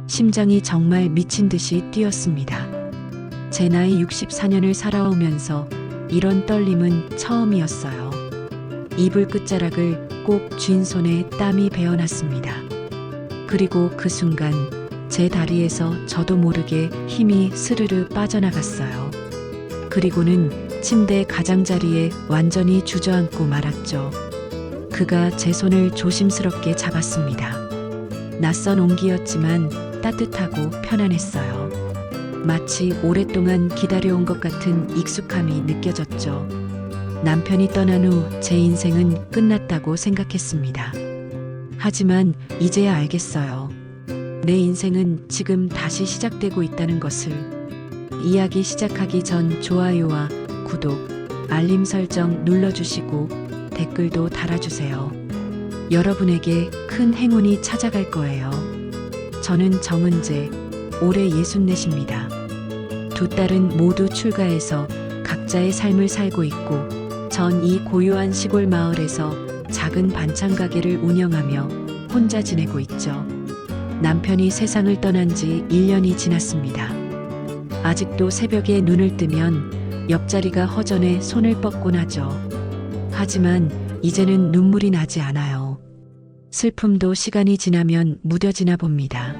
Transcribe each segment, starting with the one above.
심장이 정말 미친 듯이 뛰었습니다. 제 나이 64년을 살아오면서 이런 떨림은 처음이었어요. 이불 끝자락을 꼭 쥔 손에 땀이 배어났습니다. 그리고 그 순간 제 다리에서 저도 모르게 힘이 스르르 빠져나갔어요. 그리고는 침대 가장자리에 완전히 주저앉고 말았죠. 그가 제 손을 조심스럽게 잡았습니다. 낯선 온기였지만 따뜻하고 편안했어요. 마치 오랫동안 기다려온 것 같은 익숙함이 느껴졌죠. 남편이 떠난 후 제 인생은 끝났다고 생각했습니다. 하지만 이제야 알겠어요. 내 인생은 지금 다시 시작되고 있다는 것을. 이야기 시작하기 전 좋아요와 구독, 알림 설정 눌러주시고 댓글도 달아주세요. 여러분에게 큰 행운이 찾아갈 거예요. 저는 정은재, 올해 64입니다. 두 딸은 모두 출가해서 각자의 삶을 살고 있고 전 이 고요한 시골 마을에서 작은 반찬 가게를 운영하며 혼자 지내고 있죠. 남편이 세상을 떠난 지 1년이 지났습니다. 아직도 새벽에 눈을 뜨면 옆자리가 허전해 손을 뻗곤 하죠. 하지만 이제는 눈물이 나지 않아요. 슬픔도 시간이 지나면 무뎌지나 봅니다.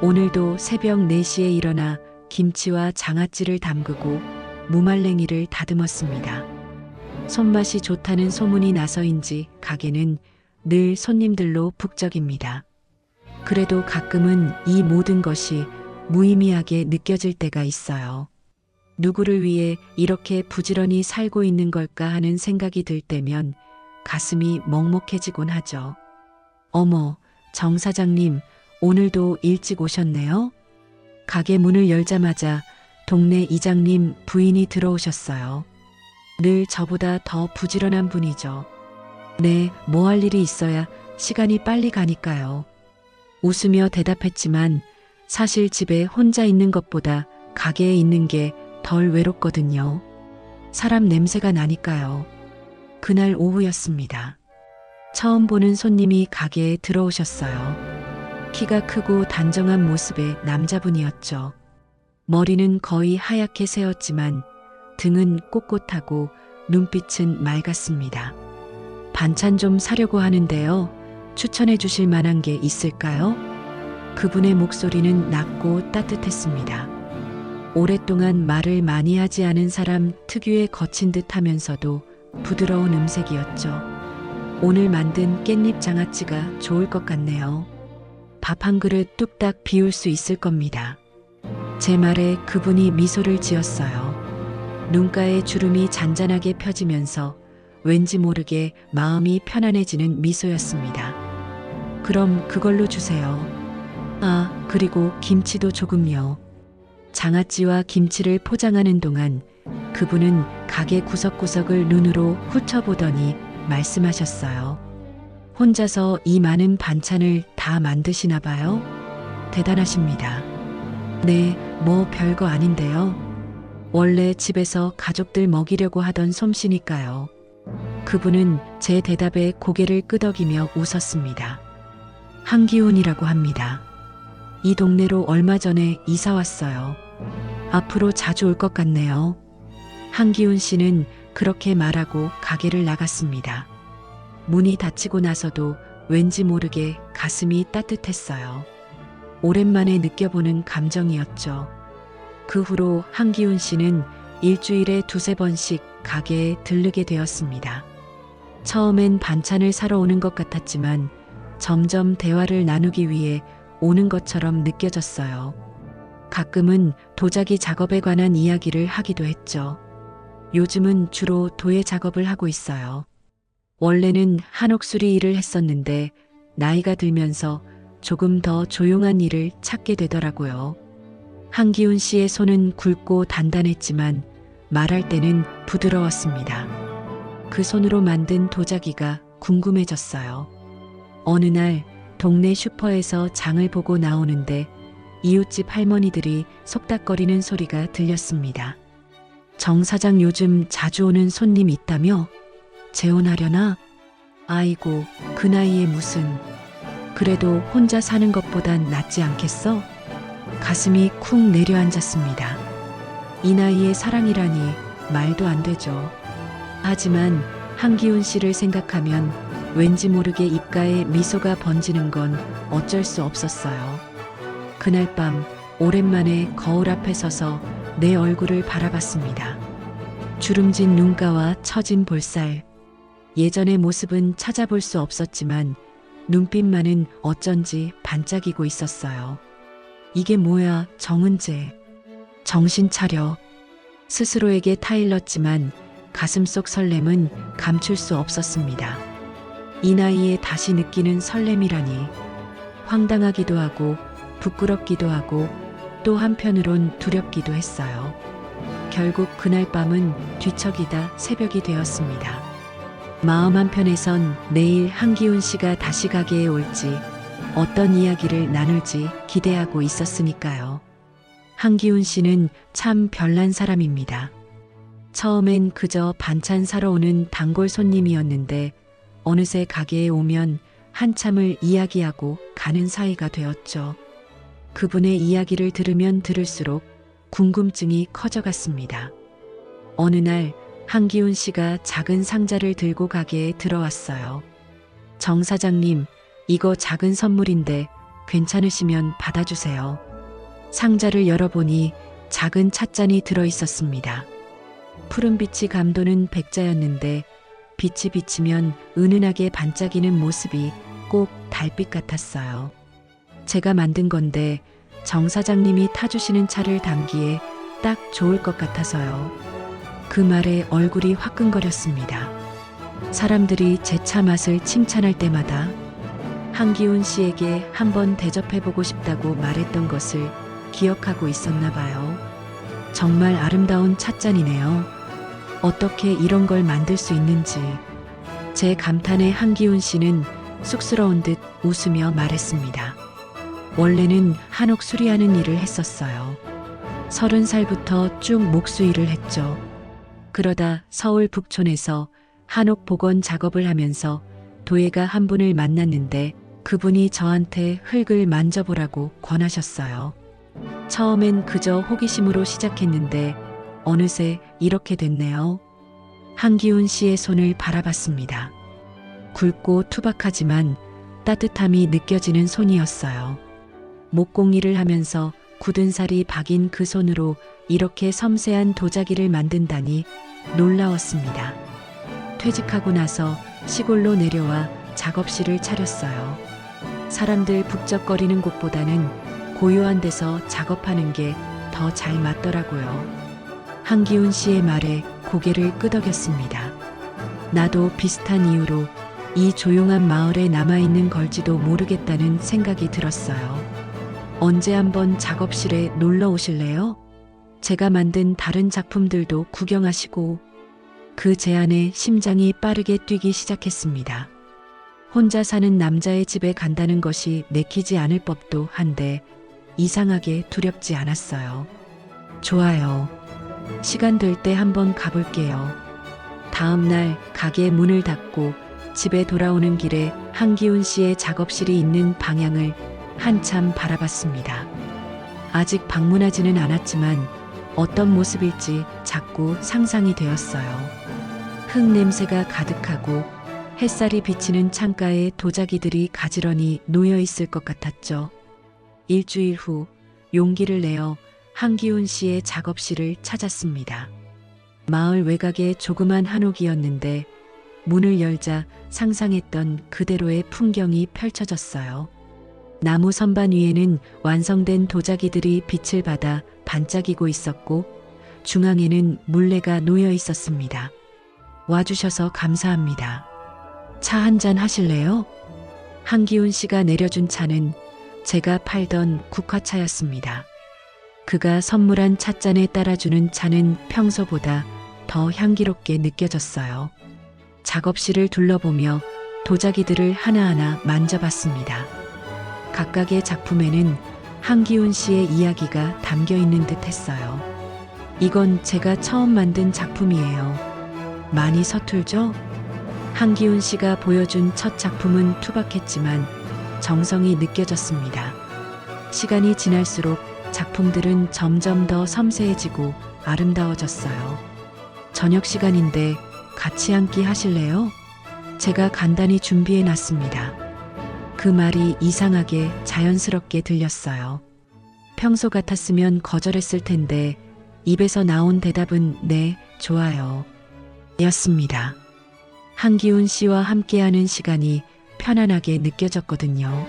오늘도 새벽 4시에 일어나 김치와 장아찌를 담그고 무말랭이를 다듬었습니다. 손맛이 좋다는 소문이 나서인지 가게는 늘 손님들로 북적입니다. 그래도 가끔은 이 모든 것이 무의미하게 느껴질 때가 있어요. 누구를 위해 이렇게 부지런히 살고 있는 걸까 하는 생각이 들 때면 가슴이 먹먹해지곤 하죠. 어머, 정 사장님, 오늘도 일찍 오셨네요? 가게 문을 열자마자 동네 이장님 부인이 들어오셨어요. 늘 저보다 더 부지런한 분이죠. 네, 뭐 할 일이 있어야 시간이 빨리 가니까요. 웃으며 대답했지만 사실 집에 혼자 있는 것보다 가게에 있는 게 덜 외롭거든요. 사람 냄새가 나니까요. 그날 오후였습니다. 처음 보는 손님이 가게에 들어오셨어요. 키가 크고 단정한 모습의 남자분이었죠. 머리는 거의 하얗게 새었지만 등은 꼿꼿하고 눈빛은 맑았습니다. 반찬 좀 사려고 하는데요. 추천해 주실 만한 게 있을까요? 그분의 목소리는 낮고 따뜻했습니다. 오랫동안 말을 많이 하지 않은 사람 특유의 거친 듯 하면서도 부드러운 음색이었죠. 오늘 만든 깻잎 장아찌가 좋을 것 같네요. 밥 한 그릇 뚝딱 비울 수 있을 겁니다. 제 말에 그분이 미소를 지었어요. 눈가에 주름이 잔잔하게 펴지면서 왠지 모르게 마음이 편안해지는 미소였습니다. 그럼 그걸로 주세요. 아, 그리고 김치도 조금요. 장아찌와 김치를 포장하는 동안 그분은 가게 구석구석을 눈으로 훑어보더니 말씀하셨어요. 혼자서 이 많은 반찬을 다 만드시나 봐요? 대단하십니다. 네, 뭐 별거 아닌데요. 원래 집에서 가족들 먹이려고 하던 솜씨니까요. 그분은 제 대답에 고개를 끄덕이며 웃었습니다. 한기훈이라고 합니다. 이 동네로 얼마 전에 이사 왔어요. 앞으로 자주 올 것 같네요. 한기훈 씨는 그렇게 말하고 가게를 나갔습니다. 문이 닫히고 나서도 왠지 모르게 가슴이 따뜻했어요. 오랜만에 느껴보는 감정이었죠. 그 후로 한기훈 씨는 일주일에 2~3번씩 가게에 들르게 되었습니다. 처음엔 반찬을 사러 오는 것 같았지만 점점 대화를 나누기 위해 오는 것처럼 느껴졌어요. 가끔은 도자기 작업에 관한 이야기를 하기도 했죠. 요즘은 주로 도예 작업을 하고 있어요. 원래는 한옥수리 일을 했었는데 나이가 들면서 조금 더 조용한 일을 찾게 되더라고요. 한기훈 씨의 손은 굵고 단단했지만 말할 때는 부드러웠습니다. 그 손으로 만든 도자기가 궁금해졌어요. 어느 날 동네 슈퍼에서 장을 보고 나오는데 이웃집 할머니들이 속닥거리는 소리가 들렸습니다. 정 사장 요즘 자주 오는 손님 있다며? 재혼하려나? 아이고, 그 나이에 무슨... 그래도 혼자 사는 것보단 낫지 않겠어? 가슴이 쿵 내려앉았습니다. 이 나이에 사랑이라니 말도 안 되죠. 하지만 한기훈 씨를 생각하면 왠지 모르게 입가에 미소가 번지는 건 어쩔 수 없었어요. 그날 밤 오랜만에 거울 앞에 서서 내 얼굴을 바라봤습니다. 주름진 눈가와 처진 볼살. 예전의 모습은 찾아볼 수 없었지만 눈빛만은 어쩐지 반짝이고 있었어요. 이게 뭐야, 정은재. 정신 차려. 스스로에게 타일렀지만 가슴속 설렘은 감출 수 없었습니다. 이 나이에 다시 느끼는 설렘이라니. 황당하기도 하고 부끄럽기도 하고 또 한편으론 두렵기도 했어요. 결국 그날 밤은 뒤척이다 새벽이 되었습니다. 마음 한편에선 내일 한기훈 씨가 다시 가게에 올지 어떤 이야기를 나눌지 기대하고 있었으니까요. 한기훈 씨는 참 별난 사람입니다. 처음엔 그저 반찬 사러 오는 단골 손님이었는데 어느새 가게에 오면 한참을 이야기하고 가는 사이가 되었죠. 그분의 이야기를 들으면 들을수록 궁금증이 커져갔습니다. 어느 날 한기훈 씨가 작은 상자를 들고 가게에 들어왔어요. 정 사장님, 이거 작은 선물인데 괜찮으시면 받아주세요. 상자를 열어보니 작은 찻잔이 들어있었습니다. 푸른빛이 감도는 백자였는데 빛이 비치면 은은하게 반짝이는 모습이 꼭 달빛 같았어요. 제가 만든 건데 정 사장님이 타주시는 차를 담기에 딱 좋을 것 같아서요. 그 말에 얼굴이 화끈거렸습니다. 사람들이 제 차 맛을 칭찬할 때마다 한기훈 씨에게 한번 대접해보고 싶다고 말했던 것을 기억하고 있었나 봐요. 정말 아름다운 찻잔이네요. 어떻게 이런 걸 만들 수 있는지. 제 감탄에 한기훈 씨는 쑥스러운 듯 웃으며 말했습니다. 원래는 한옥 수리하는 일을 했었어요. 30살부터 쭉 목수 일을 했죠. 그러다 서울 북촌에서 한옥 복원 작업을 하면서 도예가 한 분을 만났는데 그분이 저한테 흙을 만져보라고 권하셨어요. 처음엔 그저 호기심으로 시작했는데 어느새 이렇게 됐네요. 한기훈 씨의 손을 바라봤습니다. 굵고 투박하지만 따뜻함이 느껴지는 손이었어요. 목공일을 하면서 굳은 살이 박인 그 손으로 이렇게 섬세한 도자기를 만든다니 놀라웠습니다. 퇴직하고 나서 시골로 내려와 작업실을 차렸어요. 사람들 북적거리는 곳보다는 고요한 데서 작업하는 게 더 잘 맞더라고요. 한기훈 씨의 말에 고개를 끄덕였습니다. 나도 비슷한 이유로 이 조용한 마을에 남아있는 걸지도 모르겠다는 생각이 들었어요. 언제 한번 작업실에 놀러 오실래요? 제가 만든 다른 작품들도 구경하시고. 그 제안에 심장이 빠르게 뛰기 시작했습니다. 혼자 사는 남자의 집에 간다는 것이 내키지 않을 법도 한데 이상하게 두렵지 않았어요. 좋아요. 시간 될 때 한번 가볼게요. 다음 날 가게 문을 닫고 집에 돌아오는 길에 한기훈 씨의 작업실이 있는 방향을 한참 바라봤습니다. 아직 방문하지는 않았지만 어떤 모습일지 자꾸 상상이 되었어요. 흙 냄새가 가득하고 햇살이 비치는 창가에 도자기들이 가지런히 놓여 있을 것 같았죠. 일주일 후 용기를 내어 한기훈 씨의 작업실을 찾았습니다. 마을 외곽의 조그만 한옥이었는데 문을 열자 상상했던 그대로의 풍경이 펼쳐졌어요. 나무 선반 위에는 완성된 도자기들이 빛을 받아 반짝이고 있었고 중앙에는 물레가 놓여 있었습니다. 와주셔서 감사합니다. 차 한잔 하실래요? 한기훈 씨가 내려준 차는 제가 팔던 국화차였습니다. 그가 선물한 찻잔에 따라주는 차는 평소보다 더 향기롭게 느껴졌어요. 작업실을 둘러보며 도자기들을 하나하나 만져봤습니다. 각각의 작품에는 한기훈 씨의 이야기가 담겨 있는 듯 했어요. 이건 제가 처음 만든 작품이에요. 많이 서툴죠? 한기훈 씨가 보여준 첫 작품은 투박했지만 정성이 느껴졌습니다. 시간이 지날수록 작품들은 점점 더 섬세해지고 아름다워졌어요. 저녁 시간인데 같이 한 끼 하실래요? 제가 간단히 준비해 놨습니다. 그 말이 이상하게 자연스럽게 들렸어요. 평소 같았으면 거절했을 텐데 입에서 나온 대답은 네, 좋아요. 였습니다. 한기훈 씨와 함께하는 시간이 편안하게 느껴졌거든요.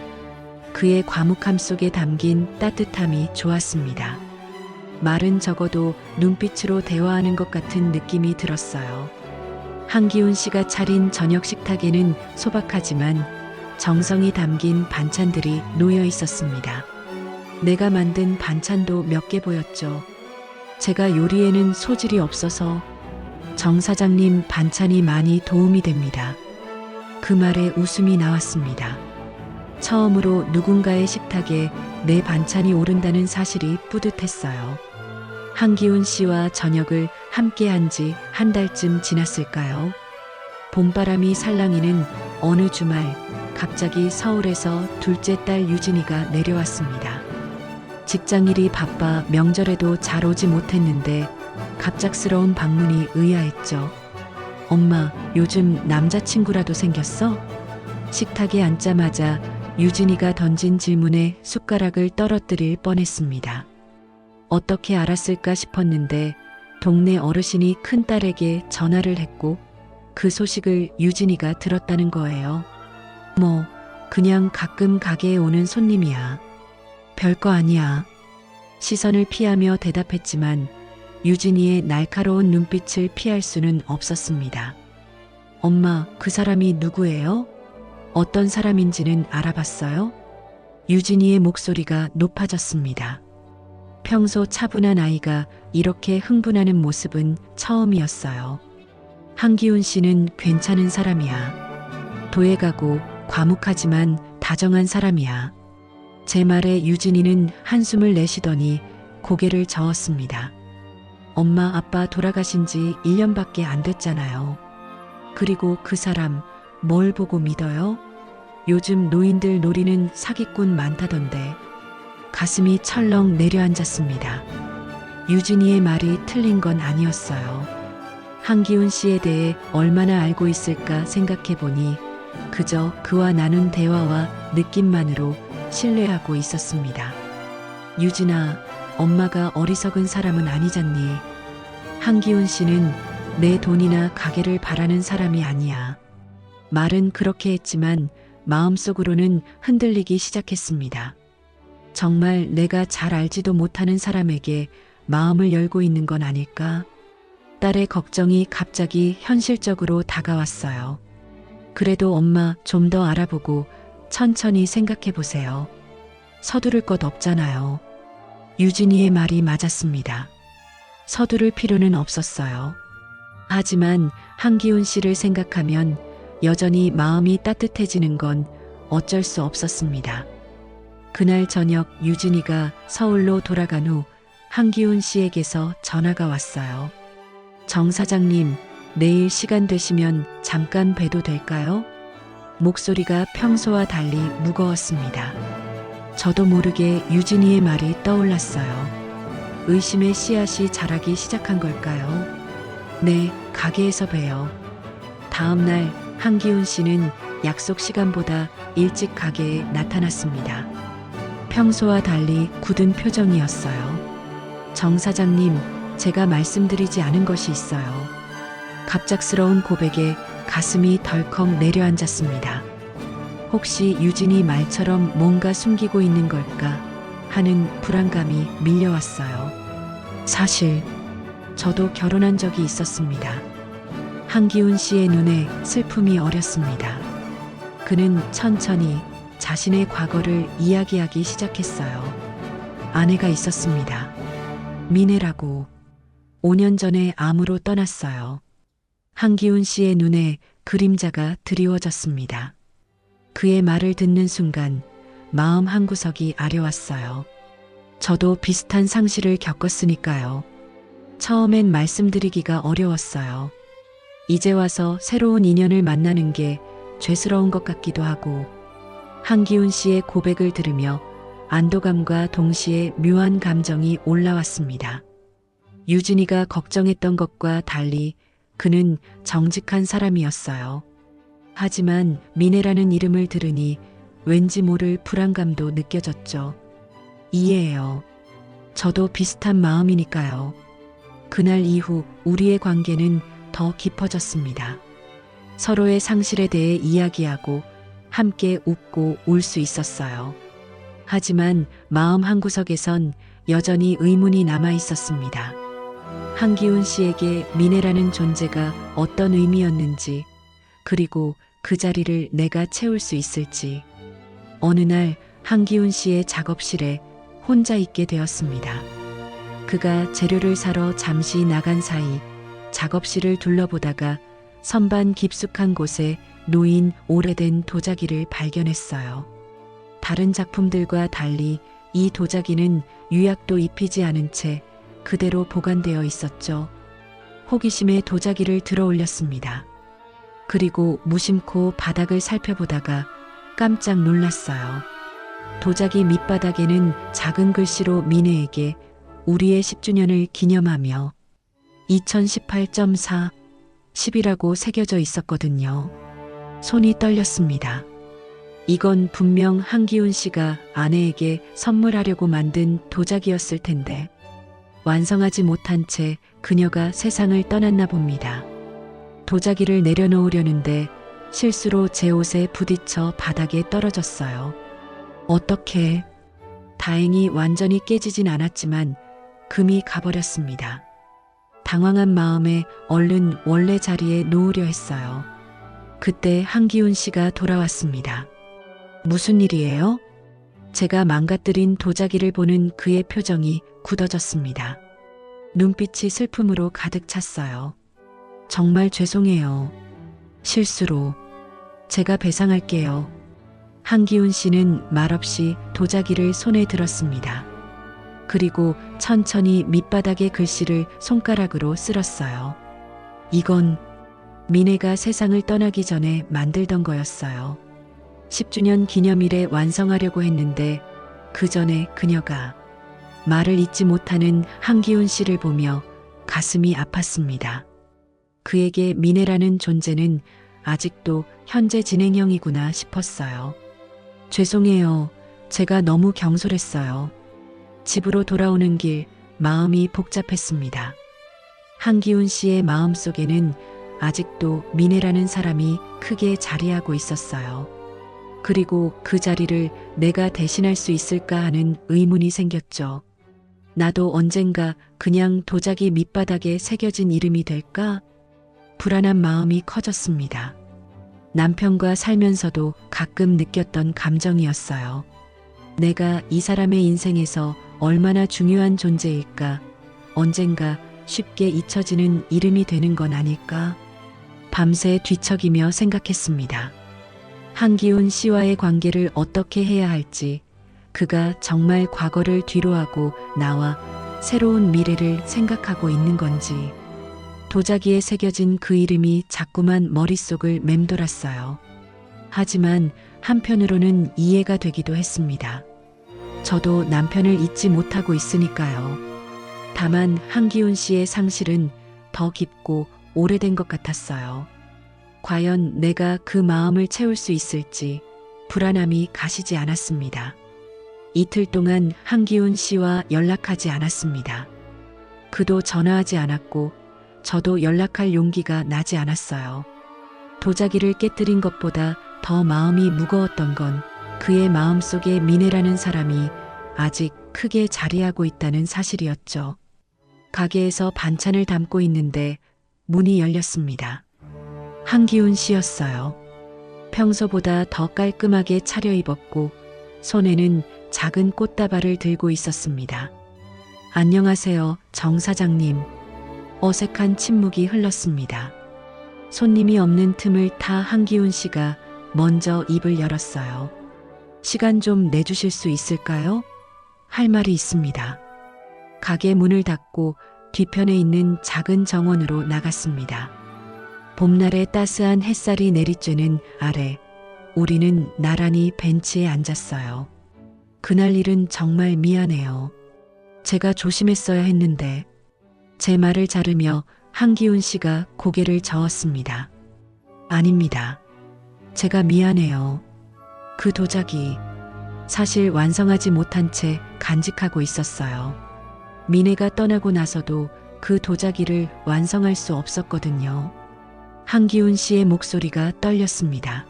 그의 과묵함 속에 담긴 따뜻함이 좋았습니다. 말은 적어도 눈빛으로 대화하는 것 같은 느낌이 들었어요. 한기훈 씨가 차린 저녁 식탁에는 소박하지만 정성이 담긴 반찬들이 놓여 있었습니다. 내가 만든 반찬도 몇 개 보였죠. 제가 요리에는 소질이 없어서 정 사장님 반찬이 많이 도움이 됩니다. 그 말에 웃음이 나왔습니다. 처음으로 누군가의 식탁에 내 반찬이 오른다는 사실이 뿌듯했어요. 한기훈 씨와 저녁을 함께 한 지 한 달쯤 지났을까요? 봄바람이 살랑이는 어느 주말 갑자기 서울에서 둘째 딸 유진이가 내려왔습니다. 직장일이 바빠 명절에도 잘 오지 못했는데 갑작스러운 방문이 의아했죠. 엄마, 요즘 남자친구라도 생겼어? 식탁에 앉자마자 유진이가 던진 질문에 숟가락을 떨어뜨릴 뻔했습니다. 어떻게 알았을까 싶었는데 동네 어르신이 큰딸에게 전화를 했고 그 소식을 유진이가 들었다는 거예요. 뭐, 그냥 가끔 가게에 오는 손님이야. 별거 아니야. 시선을 피하며 대답했지만 유진이의 날카로운 눈빛을 피할 수는 없었습니다. 엄마, 그 사람이 누구예요? 어떤 사람인지는 알아봤어요? 유진이의 목소리가 높아졌습니다. 평소 차분한 아이가 이렇게 흥분하는 모습은 처음이었어요. 한기훈 씨는 괜찮은 사람이야. 도예가고 과묵하지만 다정한 사람이야. 제 말에 유진이는 한숨을 내쉬더니 고개를 저었습니다. 엄마, 아빠 돌아가신 지 1년밖에 안 됐잖아요. 그리고 그 사람 뭘 보고 믿어요? 요즘 노인들 노리는 사기꾼 많다던데. 가슴이 철렁 내려앉았습니다. 유진이의 말이 틀린 건 아니었어요. 한기훈 씨에 대해 얼마나 알고 있을까 생각해 보니 그저 그와 나눈 대화와 느낌만으로 신뢰하고 있었습니다. 유진아, 엄마가 어리석은 사람은 아니잖니. 한기훈 씨는 내 돈이나 가게를 바라는 사람이 아니야. 말은 그렇게 했지만 마음속으로는 흔들리기 시작했습니다. 정말 내가 잘 알지도 못하는 사람에게 마음을 열고 있는 건 아닐까? 딸의 걱정이 갑자기 현실적으로 다가왔어요. 그래도 엄마, 좀 더 알아보고 천천히 생각해 보세요. 서두를 것 없잖아요. 유진이의 말이 맞았습니다. 서두를 필요는 없었어요. 하지만 한기훈 씨를 생각하면 여전히 마음이 따뜻해지는 건 어쩔 수 없었습니다. 그날 저녁 유진이가 서울로 돌아간 후 한기훈 씨에게서 전화가 왔어요. 정 사장님, 내일 시간 되시면 잠깐 뵈도 될까요? 목소리가 평소와 달리 무거웠습니다. 저도 모르게 유진이의 말이 떠올랐어요. 의심의 씨앗이 자라기 시작한 걸까요? 네, 가게에서 봬요. 다음 날 한기훈 씨는 약속 시간보다 일찍 가게에 나타났습니다. 평소와 달리 굳은 표정이었어요. 정 사장님, 제가 말씀드리지 않은 것이 있어요. 갑작스러운 고백에 가슴이 덜컥 내려앉았습니다. 혹시 유진이 말처럼 뭔가 숨기고 있는 걸까 하는 불안감이 밀려왔어요. 사실 저도 결혼한 적이 있었습니다. 한기훈 씨의 눈에 슬픔이 어렸습니다. 그는 천천히 자신의 과거를 이야기하기 시작했어요. 아내가 있었습니다. 미네라고. 5년 전에 암으로 떠났어요. 한기훈 씨의 눈에 그림자가 드리워졌습니다. 그의 말을 듣는 순간 마음 한구석이 아려왔어요. 저도 비슷한 상실을 겪었으니까요. 처음엔 말씀드리기가 어려웠어요. 이제 와서 새로운 인연을 만나는 게 죄스러운 것 같기도 하고. 한기훈 씨의 고백을 들으며 안도감과 동시에 묘한 감정이 올라왔습니다. 유진이가 걱정했던 것과 달리 그는 정직한 사람이었어요. 하지만 미네라는 이름을 들으니 왠지 모를 불안감도 느껴졌죠. 이해해요. 저도 비슷한 마음이니까요. 그날 이후 우리의 관계는 더 깊어졌습니다. 서로의 상실에 대해 이야기하고 함께 웃고 울 수 있었어요. 하지만 마음 한구석에선 여전히 의문이 남아 있었습니다. 한기훈 씨에게 미네라는 존재가 어떤 의미였는지, 그리고 그 자리를 내가 채울 수 있을지. 어느 날 한기훈 씨의 작업실에 혼자 있게 되었습니다. 그가 재료를 사러 잠시 나간 사이 작업실을 둘러보다가 선반 깊숙한 곳에 놓인 오래된 도자기를 발견했어요. 다른 작품들과 달리 이 도자기는 유약도 입히지 않은 채 그대로 보관되어 있었죠. 호기심에 도자기를 들어 올렸습니다. 그리고 무심코 바닥을 살펴보다가 깜짝 놀랐어요. 도자기 밑바닥에는 작은 글씨로 미네에게 우리의 10주년을 기념하며 2018.4 10이라고 새겨져 있었거든요. 손이 떨렸습니다. 이건 분명 한기훈 씨가 아내에게 선물하려고 만든 도자기였을 텐데 완성하지 못한 채 그녀가 세상을 떠났나 봅니다. 도자기를 내려놓으려는데 실수로 제 옷에 부딪혀 바닥에 떨어졌어요. 어떻게? 다행히 완전히 깨지진 않았지만 금이 가버렸습니다. 당황한 마음에 얼른 원래 자리에 놓으려 했어요. 그때 한기훈 씨가 돌아왔습니다. 무슨 일이에요? 제가 망가뜨린 도자기를 보는 그의 표정이 굳어졌습니다. 눈빛이 슬픔으로 가득 찼어요. 정말 죄송해요. 실수로. 제가 배상할게요. 한기훈 씨는 말없이 도자기를 손에 들었습니다. 그리고 천천히 밑바닥의 글씨를 손가락으로 쓸었어요. 이건 미네가 세상을 떠나기 전에 만들던 거였어요. 10주년 기념일에 완성하려고 했는데 그 전에 그녀가 말을 잇지 못하는 한기훈 씨를 보며 가슴이 아팠습니다. 그에게 미네라는 존재는 아직도 현재 진행형이구나 싶었어요. 죄송해요. 제가 너무 경솔했어요. 집으로 돌아오는 길 마음이 복잡했습니다. 한기훈 씨의 마음속에는 아직도 미네라는 사람이 크게 자리하고 있었어요. 그리고 그 자리를 내가 대신할 수 있을까 하는 의문이 생겼죠. 나도 언젠가 그냥 도자기 밑바닥에 새겨진 이름이 될까? 불안한 마음이 커졌습니다. 남편과 살면서도 가끔 느꼈던 감정이었어요. 내가 이 사람의 인생에서 얼마나 중요한 존재일까? 언젠가 쉽게 잊혀지는 이름이 되는 건 아닐까? 밤새 뒤척이며 생각했습니다. 한기훈 씨와의 관계를 어떻게 해야 할지, 그가 정말 과거를 뒤로하고 나와 새로운 미래를 생각하고 있는 건지, 도자기에 새겨진 그 이름이 자꾸만 머릿속을 맴돌았어요. 하지만 한편으로는 이해가 되기도 했습니다. 저도 남편을 잊지 못하고 있으니까요. 다만 한기훈 씨의 상실은 더 깊고 오래된 것 같았어요. 과연 내가 그 마음을 채울 수 있을지 불안함이 가시지 않았습니다. 이틀 동안 한기훈 씨와 연락하지 않았습니다. 그도 전화하지 않았고 저도 연락할 용기가 나지 않았어요. 도자기를 깨뜨린 것보다 더 마음이 무거웠던 건 그의 마음속에 미네라는 사람이 아직 크게 자리하고 있다는 사실이었죠. 가게에서 반찬을 담고 있는데 문이 열렸습니다. 한기훈 씨였어요. 평소보다 더 깔끔하게 차려입었고 손에는 작은 꽃다발을 들고 있었습니다. 안녕하세요, 정 사장님. 어색한 침묵이 흘렀습니다. 손님이 없는 틈을 타 한기훈 씨가 먼저 입을 열었어요. 시간 좀 내주실 수 있을까요? 할 말이 있습니다. 가게 문을 닫고 뒤편에 있는 작은 정원으로 나갔습니다. 봄날의 따스한 햇살이 내리쬐는 아래 우리는 나란히 벤치에 앉았어요. 그날 일은 정말 미안해요. 제가 조심했어야 했는데. 제 말을 자르며 한기훈 씨가 고개를 저었습니다. 아닙니다. 제가 미안해요. 그 도자기 사실 완성하지 못한 채 간직하고 있었어요. 미네가 떠나고 나서도 그 도자기를 완성할 수 없었거든요. 한기훈 씨의 목소리가 떨렸습니다.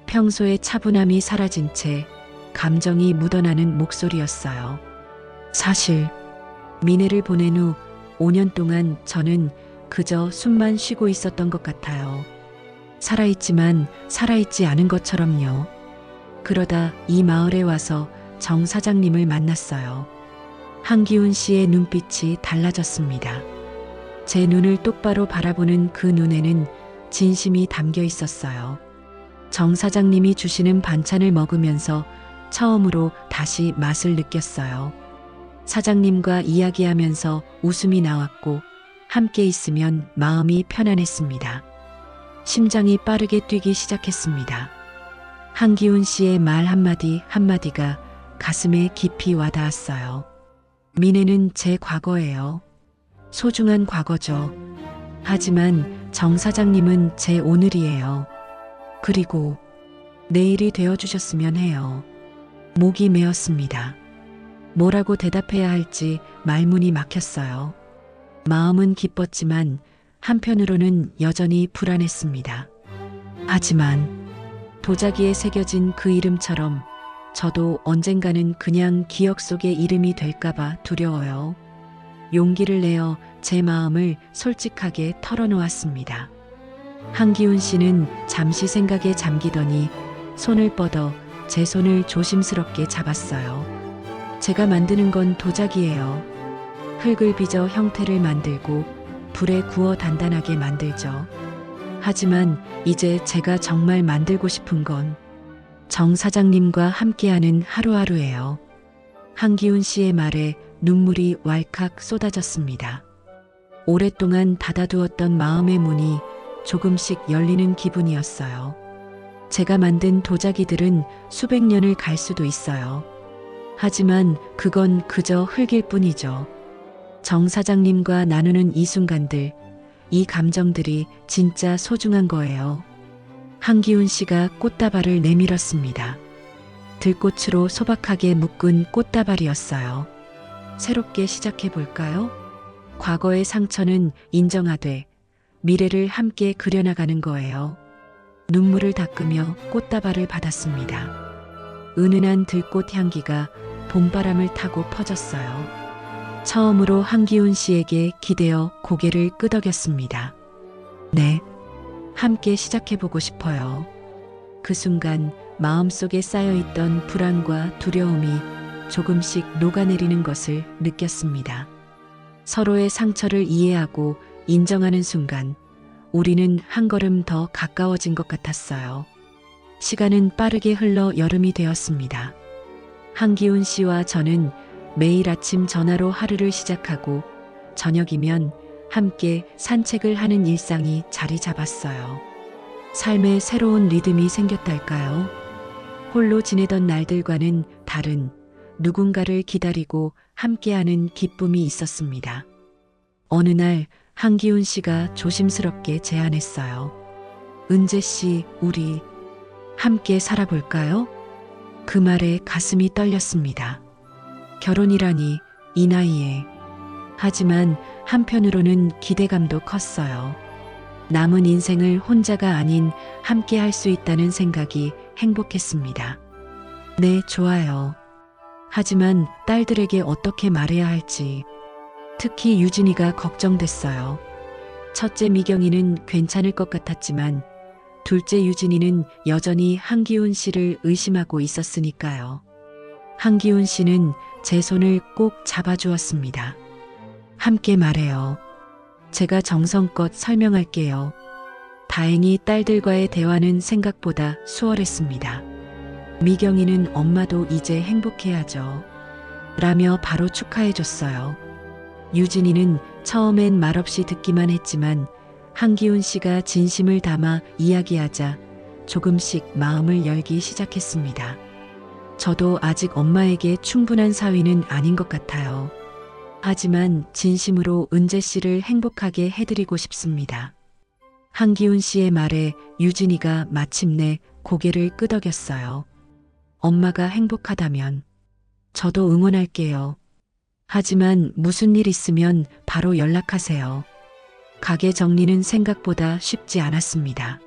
평소의 차분함이 사라진 채 감정이 묻어나는 목소리였어요. 사실 미네를 보낸 후 5년 동안 저는 그저 숨만 쉬고 있었던 것 같아요. 살아있지만 살아있지 않은 것처럼요. 그러다 이 마을에 와서 정 사장님을 만났어요. 한기훈 씨의 눈빛이 달라졌습니다. 제 눈을 똑바로 바라보는 그 눈에는 진심이 담겨 있었어요. 정 사장님이 주시는 반찬을 먹으면서 처음으로 다시 맛을 느꼈어요. 사장님과 이야기하면서 웃음이 나왔고 함께 있으면 마음이 편안했습니다. 심장이 빠르게 뛰기 시작했습니다. 한기훈 씨의 말 한마디 한마디가 가슴에 깊이 와닿았어요. 미네는 제 과거예요. 소중한 과거죠. 하지만 정 사장님은 제 오늘이에요. 그리고 내일이 되어주셨으면 해요. 목이 메었습니다. 뭐라고 대답해야 할지 말문이 막혔어요. 마음은 기뻤지만 한편으로는 여전히 불안했습니다. 하지만 도자기에 새겨진 그 이름처럼 저도 언젠가는 그냥 기억 속의 이름이 될까봐 두려워요. 용기를 내어 제 마음을 솔직하게 털어놓았습니다. 한기훈 씨는 잠시 생각에 잠기더니 손을 뻗어 제 손을 조심스럽게 잡았어요. 제가 만드는 건 도자기예요. 흙을 빚어 형태를 만들고 불에 구워 단단하게 만들죠. 하지만 이제 제가 정말 만들고 싶은 건 정 사장님과 함께하는 하루하루예요. 한기훈 씨의 말에 눈물이 왈칵 쏟아졌습니다. 오랫동안 닫아두었던 마음의 문이 조금씩 열리는 기분이었어요. 제가 만든 도자기들은 수백 년을 갈 수도 있어요. 하지만 그건 그저 흙일 뿐이죠. 정 사장님과 나누는 이 순간들, 이 감정들이 진짜 소중한 거예요. 한기훈 씨가 꽃다발을 내밀었습니다. 들꽃으로 소박하게 묶은 꽃다발이었어요. 새롭게 시작해볼까요? 과거의 상처는 인정하되 미래를 함께 그려나가는 거예요. 눈물을 닦으며 꽃다발을 받았습니다. 은은한 들꽃 향기가 봄바람을 타고 퍼졌어요. 처음으로 한기훈 씨에게 기대어 고개를 끄덕였습니다. 네, 함께 시작해보고 싶어요. 그 순간 마음속에 쌓여있던 불안과 두려움이 조금씩 녹아내리는 것을 느꼈습니다. 서로의 상처를 이해하고 인정하는 순간 우리는 한 걸음 더 가까워진 것 같았어요. 시간은 빠르게 흘러 여름이 되었습니다. 한기훈 씨와 저는 매일 아침 전화로 하루를 시작하고 저녁이면 함께 산책을 하는 일상이 자리 잡았어요. 삶에 새로운 리듬이 생겼달까요? 홀로 지내던 날들과는 다른 누군가를 기다리고 함께하는 기쁨이 있었습니다. 어느 날 한기훈 씨가 조심스럽게 제안했어요. 은재 씨, 우리 함께 살아볼까요? 그 말에 가슴이 떨렸습니다. 결혼이라니 이 나이에. 하지만 한편으로는 기대감도 컸어요. 남은 인생을 혼자가 아닌 함께 할 수 있다는 생각이 행복했습니다. 네, 좋아요. 하지만 딸들에게 어떻게 말해야 할지, 특히 유진이가 걱정됐어요. 첫째 미경이는 괜찮을 것 같았지만 둘째 유진이는 여전히 한기훈 씨를 의심하고 있었으니까요. 한기훈 씨는 제 손을 꼭 잡아주었습니다. 함께 말해요. 제가 정성껏 설명할게요. 다행히 딸들과의 대화는 생각보다 수월했습니다. 미경이는 엄마도 이제 행복해야죠. 라며 바로 축하해줬어요. 유진이는 처음엔 말없이 듣기만 했지만 한기훈 씨가 진심을 담아 이야기하자 조금씩 마음을 열기 시작했습니다. 저도 아직 엄마에게 충분한 사위는 아닌 것 같아요. 하지만 진심으로 은재 씨를 행복하게 해드리고 싶습니다. 한기훈 씨의 말에 유진이가 마침내 고개를 끄덕였어요. 엄마가 행복하다면 저도 응원할게요. 하지만 무슨 일 있으면 바로 연락하세요. 가게 정리는 생각보다 쉽지 않았습니다.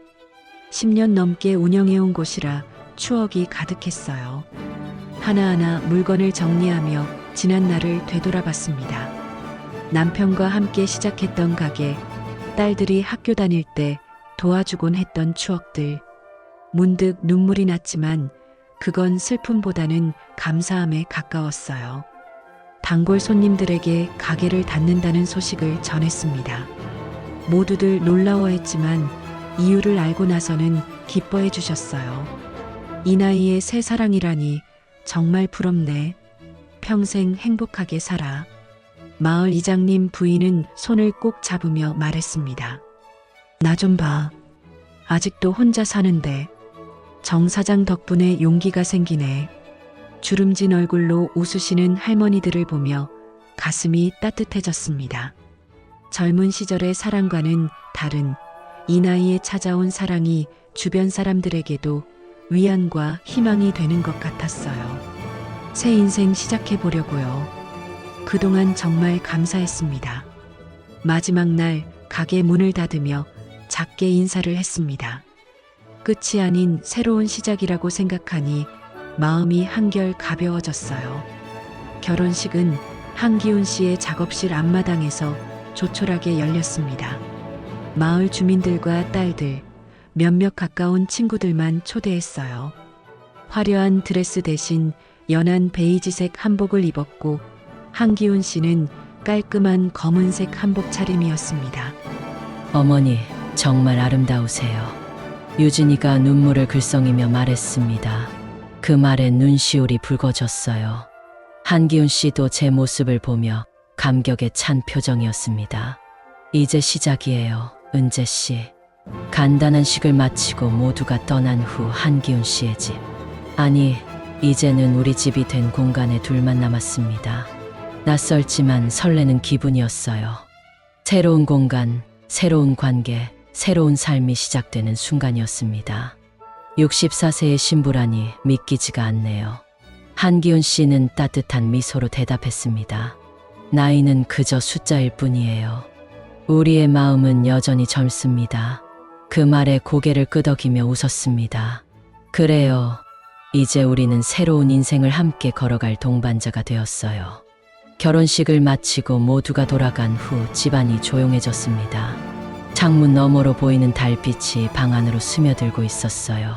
10년 넘게 운영해온 곳이라 추억이 가득했어요. 하나하나 물건을 정리하며 지난 날을 되돌아봤습니다. 남편과 함께 시작했던 가게, 딸들이 학교 다닐 때 도와주곤 했던 추억들. 문득 눈물이 났지만 그건 슬픔보다는 감사함에 가까웠어요. 단골 손님들에게 가게를 닫는다는 소식을 전했습니다. 모두들 놀라워했지만 이유를 알고 나서는 기뻐해 주셨어요. 이 나이에 새 사랑이라니 정말 부럽네. 평생 행복하게 살아. 마을 이장님 부인은 손을 꼭 잡으며 말했습니다. 나 좀 봐. 아직도 혼자 사는데. 정 사장 덕분에 용기가 생기네. 주름진 얼굴로 웃으시는 할머니들을 보며 가슴이 따뜻해졌습니다. 젊은 시절의 사랑과는 다른 이 나이에 찾아온 사랑이 주변 사람들에게도 위안과 희망이 되는 것 같았어요. 새 인생 시작해 보려고요. 그동안 정말 감사했습니다. 마지막 날 가게 문을 닫으며 작게 인사를 했습니다. 끝이 아닌 새로운 시작이라고 생각하니 마음이 한결 가벼워졌어요. 결혼식은 한기훈 씨의 작업실 앞마당에서 조촐하게 열렸습니다. 마을 주민들과 딸들, 몇몇 가까운 친구들만 초대했어요. 화려한 드레스 대신 연한 베이지색 한복을 입었고 한기훈 씨는 깔끔한 검은색 한복 차림이었습니다. 어머니, 정말 아름다우세요. 유진이가 눈물을 글썽이며 말했습니다. 그 말에 눈시울이 붉어졌어요. 한기훈 씨도 제 모습을 보며 감격에 찬 표정이었습니다. 이제 시작이에요, 은재 씨. 간단한 식을 마치고 모두가 떠난 후 한기훈 씨의 집. 아니, 이제는 우리 집이 된 공간에 둘만 남았습니다. 낯설지만 설레는 기분이었어요. 새로운 공간, 새로운 관계, 새로운 삶이 시작되는 순간이었습니다. 64세의 신부라니 믿기지가 않네요. 한기훈 씨는 따뜻한 미소로 대답했습니다. 나이는 그저 숫자일 뿐이에요. 우리의 마음은 여전히 젊습니다. 그 말에 고개를 끄덕이며 웃었습니다. 그래요. 이제 우리는 새로운 인생을 함께 걸어갈 동반자가 되었어요. 결혼식을 마치고 모두가 돌아간 후 집안이 조용해졌습니다. 창문 너머로 보이는 달빛이 방 안으로 스며들고 있었어요.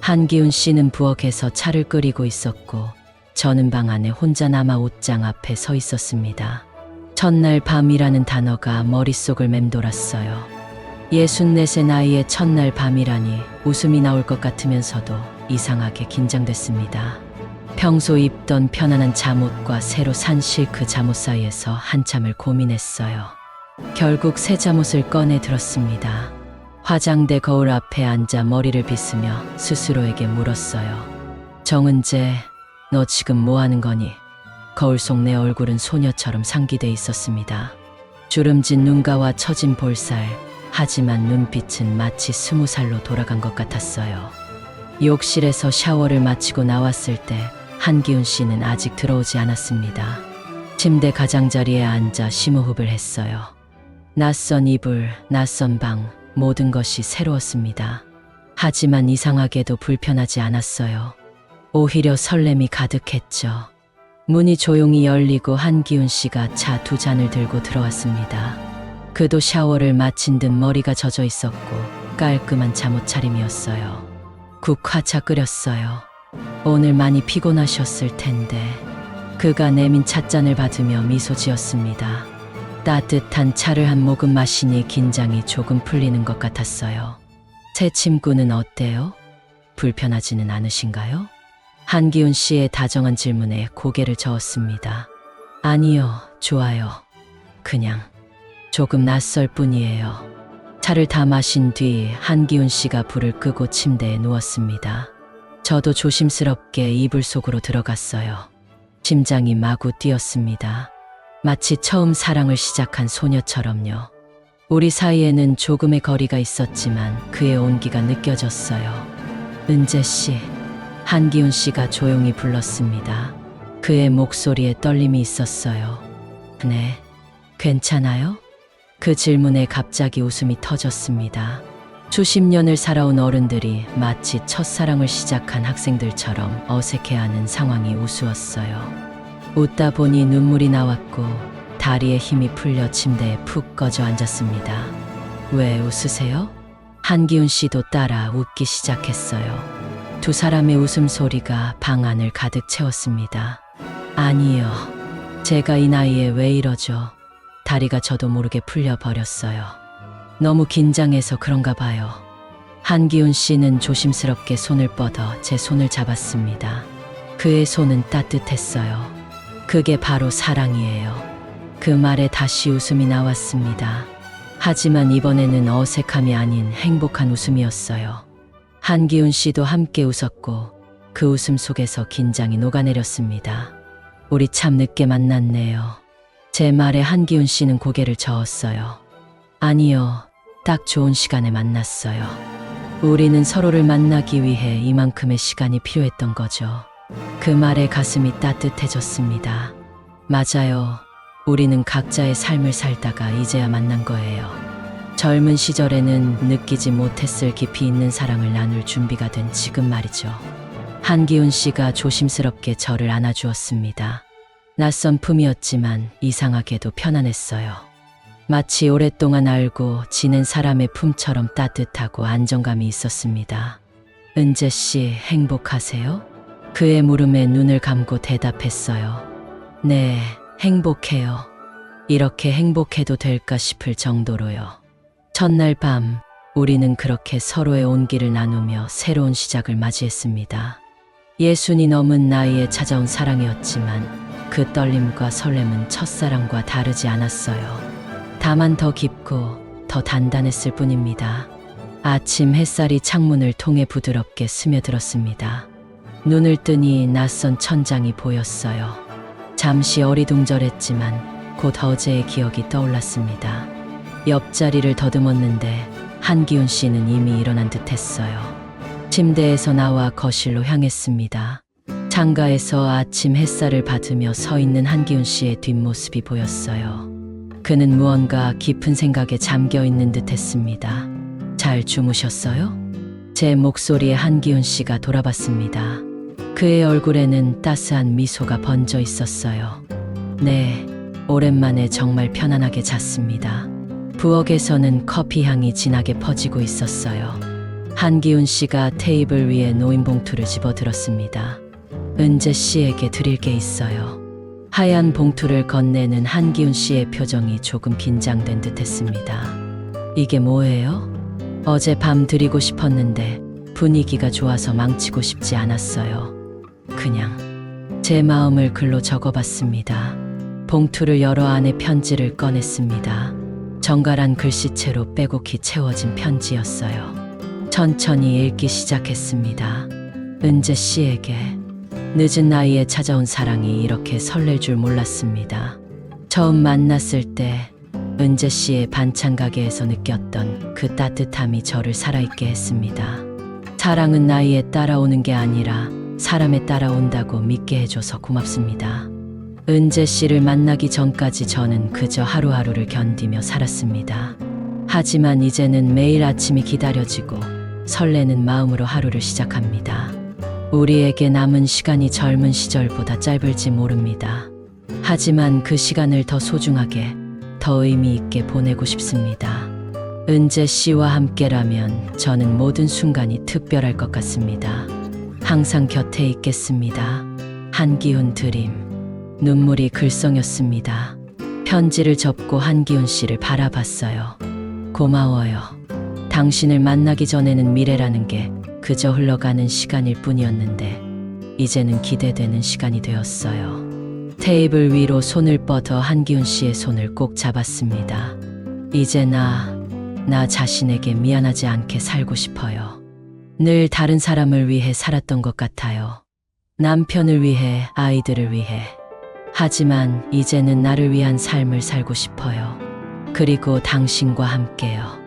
한기훈 씨는 부엌에서 차를 끓이고 있었고 저는 방 안에 혼자 남아 옷장 앞에 서 있었습니다. 첫날 밤이라는 단어가 머릿속을 맴돌았어요. 64세 나이에 첫날 밤이라니 웃음이 나올 것 같으면서도 이상하게 긴장됐습니다. 평소 입던 편안한 잠옷과 새로 산 실크 잠옷 사이에서 한참을 고민했어요. 결국 새 잠옷을 꺼내 들었습니다. 화장대 거울 앞에 앉아 머리를 빗으며 스스로에게 물었어요. 정은재, 너 지금 뭐 하는 거니? 거울 속 내 얼굴은 소녀처럼 상기돼 있었습니다. 주름진 눈가와 처진 볼살, 하지만 눈빛은 마치 20살로 돌아간 것 같았어요. 욕실에서 샤워를 마치고 나왔을 때 한기훈 씨는 아직 들어오지 않았습니다. 침대 가장자리에 앉아 심호흡을 했어요. 낯선 이불, 낯선 방, 모든 것이 새로웠습니다. 하지만 이상하게도 불편하지 않았어요. 오히려 설렘이 가득했죠. 문이 조용히 열리고 한기훈 씨가 차 2잔을 들고 들어왔습니다. 그도 샤워를 마친 듯 머리가 젖어 있었고 깔끔한 잠옷 차림이었어요. 국화차 끓였어요. 오늘 많이 피곤하셨을 텐데. 그가 내민 찻잔을 받으며 미소 지었습니다. 따뜻한 차를 한 모금 마시니 긴장이 조금 풀리는 것 같았어요. 새 친구는 어때요? 불편하지는 않으신가요? 한기훈 씨의 다정한 질문에 고개를 저었습니다. 아니요, 좋아요. 그냥 조금 낯설 뿐이에요. 차를 다 마신 뒤 한기훈 씨가 불을 끄고 침대에 누웠습니다. 저도 조심스럽게 이불 속으로 들어갔어요. 심장이 마구 뛰었습니다. 마치 처음 사랑을 시작한 소녀처럼요. 우리 사이에는 조금의 거리가 있었지만 그의 온기가 느껴졌어요. 은재 씨, 한기훈 씨가 조용히 불렀습니다. 그의 목소리에 떨림이 있었어요. 네, 괜찮아요? 그 질문에 갑자기 웃음이 터졌습니다. 수십 년을 살아온 어른들이 마치 첫사랑을 시작한 학생들처럼 어색해하는 상황이 우스웠어요. 웃다 보니 눈물이 나왔고 다리에 힘이 풀려 침대에 푹 꺼져 앉았습니다. 왜 웃으세요? 한기훈 씨도 따라 웃기 시작했어요. 두 사람의 웃음소리가 방 안을 가득 채웠습니다. 아니요. 제가 이 나이에 왜 이러죠? 다리가 저도 모르게 풀려버렸어요. 너무 긴장해서 그런가 봐요. 한기훈 씨는 조심스럽게 손을 뻗어 제 손을 잡았습니다. 그의 손은 따뜻했어요. 그게 바로 사랑이에요. 그 말에 다시 웃음이 나왔습니다. 하지만 이번에는 어색함이 아닌 행복한 웃음이었어요. 한기훈 씨도 함께 웃었고 그 웃음 속에서 긴장이 녹아내렸습니다. 우리 참 늦게 만났네요. 제 말에 한기훈 씨는 고개를 저었어요. 아니요, 딱 좋은 시간에 만났어요. 우리는 서로를 만나기 위해 이만큼의 시간이 필요했던 거죠. 그 말에 가슴이 따뜻해졌습니다. 맞아요. 우리는 각자의 삶을 살다가 이제야 만난 거예요. 젊은 시절에는 느끼지 못했을 깊이 있는 사랑을 나눌 준비가 된 지금 말이죠. 한기훈 씨가 조심스럽게 저를 안아주었습니다. 낯선 품이었지만 이상하게도 편안했어요. 마치 오랫동안 알고 지낸 사람의 품처럼 따뜻하고 안정감이 있었습니다. 은재 씨, 행복하세요? 그의 물음에 눈을 감고 대답했어요. 네, 행복해요. 이렇게 행복해도 될까 싶을 정도로요. 첫날 밤, 우리는 그렇게 서로의 온기를 나누며 새로운 시작을 맞이했습니다. 60이 넘은 나이에 찾아온 사랑이었지만 그 떨림과 설렘은 첫사랑과 다르지 않았어요. 다만 더 깊고 더 단단했을 뿐입니다. 아침 햇살이 창문을 통해 부드럽게 스며들었습니다. 눈을 뜨니 낯선 천장이 보였어요. 잠시 어리둥절했지만 곧 어제의 기억이 떠올랐습니다. 옆자리를 더듬었는데 한기훈 씨는 이미 일어난 듯 했어요. 침대에서 나와 거실로 향했습니다. 창가에서 아침 햇살을 받으며 서 있는 한기훈 씨의 뒷모습이 보였어요. 그는 무언가 깊은 생각에 잠겨 있는 듯 했습니다. 잘 주무셨어요? 제 목소리에 한기훈 씨가 돌아봤습니다. 그의 얼굴에는 따스한 미소가 번져 있었어요. 네, 오랜만에 정말 편안하게 잤습니다. 부엌에서는 커피 향이 진하게 퍼지고 있었어요. 한기훈 씨가 테이블 위에 놓인 봉투를 집어들었습니다. 은재 씨에게 드릴 게 있어요. 하얀 봉투를 건네는 한기훈 씨의 표정이 조금 긴장된 듯 했습니다. 이게 뭐예요? 어젯밤 드리고 싶었는데 분위기가 좋아서 망치고 싶지 않았어요. 그냥 제 마음을 글로 적어봤습니다. 봉투를 열어 안에 편지를 꺼냈습니다. 정갈한 글씨체로 빼곡히 채워진 편지였어요. 천천히 읽기 시작했습니다. 은재 씨에게 늦은 나이에 찾아온 사랑이 이렇게 설렐 줄 몰랐습니다. 처음 만났을 때 은재 씨의 반찬 가게에서 느꼈던 그 따뜻함이 저를 살아있게 했습니다. 사랑은 나이에 따라오는 게 아니라 사람에 따라온다고 믿게 해줘서 고맙습니다. 은재 씨를 만나기 전까지 저는 그저 하루하루를 견디며 살았습니다. 하지만 이제는 매일 아침이 기다려지고 설레는 마음으로 하루를 시작합니다. 우리에게 남은 시간이 젊은 시절보다 짧을지 모릅니다. 하지만 그 시간을 더 소중하게, 더 의미 있게 보내고 싶습니다. 은재 씨와 함께라면 저는 모든 순간이 특별할 것 같습니다. 항상 곁에 있겠습니다. 한기훈 드림. 눈물이 글썽였습니다. 편지를 접고 한기훈 씨를 바라봤어요. 고마워요. 당신을 만나기 전에는 미래라는 게 그저 흘러가는 시간일 뿐이었는데 이제는 기대되는 시간이 되었어요. 테이블 위로 손을 뻗어 한기훈 씨의 손을 꼭 잡았습니다. 이제 나 나 자신에게 미안하지 않게 살고 싶어요. 늘 다른 사람을 위해 살았던 것 같아요. 남편을 위해, 아이들을 위해. 하지만 이제는 나를 위한 삶을 살고 싶어요. 그리고 당신과 함께요.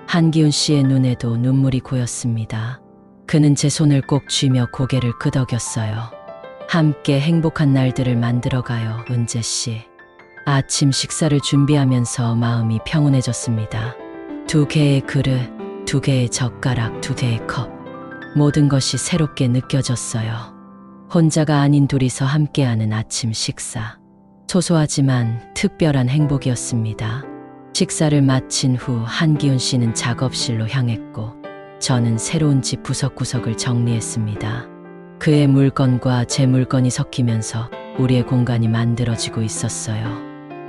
한기훈 씨의 눈에도 눈물이 고였습니다. 그는 제 손을 꼭 쥐며 고개를 끄덕였어요. 함께 행복한 날들을 만들어가요, 은재 씨. 아침 식사를 준비하면서 마음이 평온해졌습니다. 2개의 그릇, 2개의 젓가락, 2개의 컵. 모든 것이 새롭게 느껴졌어요. 혼자가 아닌 둘이서 함께하는 아침 식사. 소소하지만 특별한 행복이었습니다. 식사를 마친 후 한기훈 씨는 작업실로 향했고 저는 새로운 집 구석구석을 정리했습니다. 그의 물건과 제 물건이 섞이면서 우리의 공간이 만들어지고 있었어요.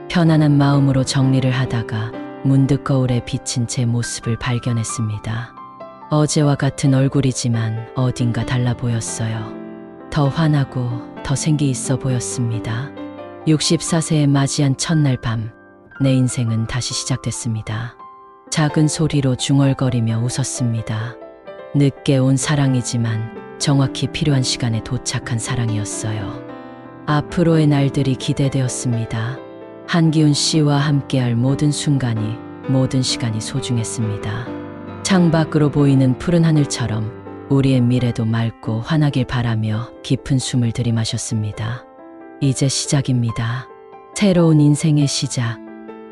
편안한 마음으로 정리를 하다가 문득 거울에 비친 제 모습을 발견했습니다. 어제와 같은 얼굴이지만 어딘가 달라 보였어요. 더 환하고 더 생기 있어 보였습니다. 64세에 맞이한 첫날 밤, 내 인생은 다시 시작됐습니다. 작은 소리로 중얼거리며 웃었습니다. 늦게 온 사랑이지만 정확히 필요한 시간에 도착한 사랑이었어요. 앞으로의 날들이 기대되었습니다. 한기훈 씨와 함께할 모든 순간이, 모든 시간이 소중했습니다. 창밖으로 보이는 푸른 하늘처럼 우리의 미래도 맑고 환하길 바라며 깊은 숨을 들이마셨습니다. 이제 시작입니다. 새로운 인생의 시작.